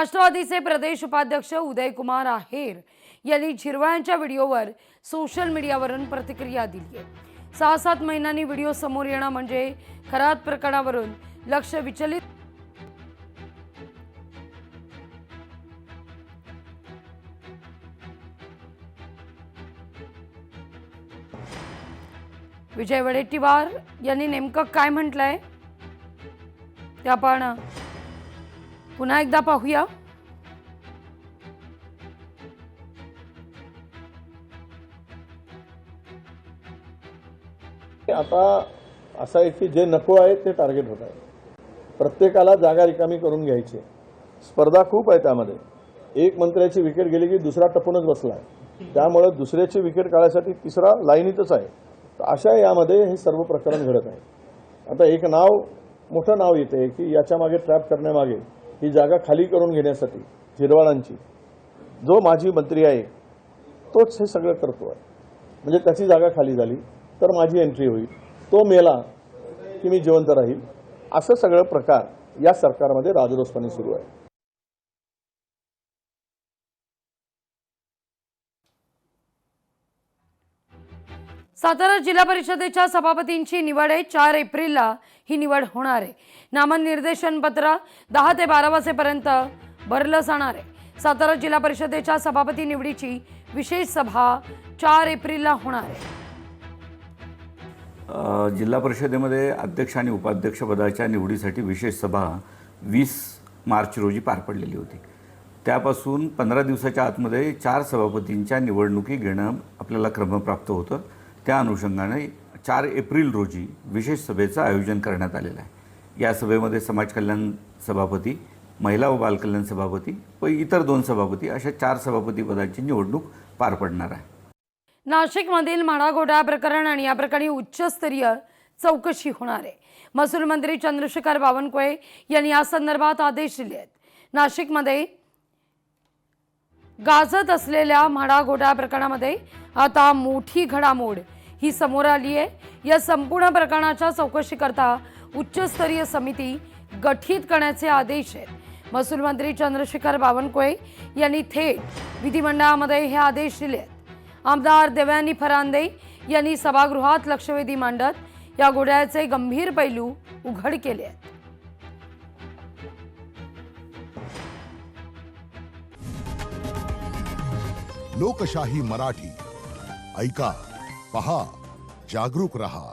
राष्ट्रवादीचे प्रदेश उपाध्यक्ष उदयकुमार आहेर यांनी झिरवाळ्यांच्या व्हिडिओवर सोशल मीडियावरून प्रतिक्रिया दिली आहे। 6-7 महिन्यांनी व्हिडिओ समोर येणं म्हणजे खरात प्रकरणावरून लक्ष विचलित विजय वडेट्टीवार यांनी नेमकं काय म्हटलंय ते आपण पुन्हा एकदा पाहूया। आता असं आहे की जे नको आहे ते टार्गेट होत आहे। प्रत्येकाला जागा रिकामी करून घ्यायची, स्पर्धा खूप आहे त्यामध्ये। एक मंत्र्याची विकेट गेली की दुसरा टपूनच बसला आहे, त्यामुळे दुसऱ्याची विकेट काढण्यासाठी तिसरा लाईनीतच आहे। तर अशा यामध्ये हे सर्व प्रकरण घडत आहे। आता एक मोठं नाव येते की याच्या मागे ट्रॅप करण्यामागे ही जागा खाली करून घेण्यासाठी झिरवाळांची जो माजी मंत्री आहे तोच हे सगळं करतो आहे। म्हणजे त्याची जागा खाली झाली तर माझी एंट्री होईल, तो मेला की मी जिवंत राहील, असं सगळं प्रकार या सरकारमध्ये राजरोसपणे सुरू आहे। सातारा जिल्हा परिषदेच्या सभापतींची निवड आहे। 4 एप्रिलला ही निवड होणार आहे। नामनिर्देशन पत्र 10 ते 12 वाजेपर्यंत भरलं जाणार आहे। सातारा जिल्हा परिषदेच्या सभापती निवडीची विशेष सभा 4 एप्रिलला होणार आहे। जिल्हा परिषदेमध्ये अध्यक्ष आणि उपाध्यक्ष पदाच्या निवडीसाठी विशेष सभा 20 मार्च रोजी पार पडलेली होती। त्यापासून 15 दिवसाच्या आतमध्ये 4 सभापतींच्या निवडणुकी घेणं आपल्याला क्रमप्राप्त होतं। त्या अनुषंगाने 4 एप्रिल रोजी विशेष सभेचं आयोजन करण्यात आलेलं आहे। या सभेमध्ये समाज कल्याण सभापती, महिला व बालकल्याण सभापती व इतर 2 सभापती अशा 4 सभापती पदाची निवडणूक पार पडणार आहे। नाशिकमधील म्हाडा घोटाळा प्रकरण आणि या प्रकरणी उच्चस्तरीय चौकशी होणार आहे। महसूल मंत्री चंद्रशेखर बावनकुळे यांनी या संदर्भात आदेश दिले आहेत। नाशिकमध्ये गाजत असलेल्या म्हाडा घोटाळा प्रकरणामध्ये आता मोठी घडामोड ही समोर आली आहे। या संपूर्ण प्रकरणाच्या चौकशीकरता उच्चस्तरीय समिती गठीत करण्याचे आदेश आहेत। महसूल मंत्री चंद्रशेखर बावनकुळे यांनी थेट विधिमंडळामध्ये हे आदेश दिले आहेत। आमदार देवयानी फरांदे यांनी सभागृहात लक्षवेधी मांडत या घोटाळ्याचे गंभीर पैलू उघड केले आहेत। लोकशाही मराठी ऐका, पहा, जागरूक रहा।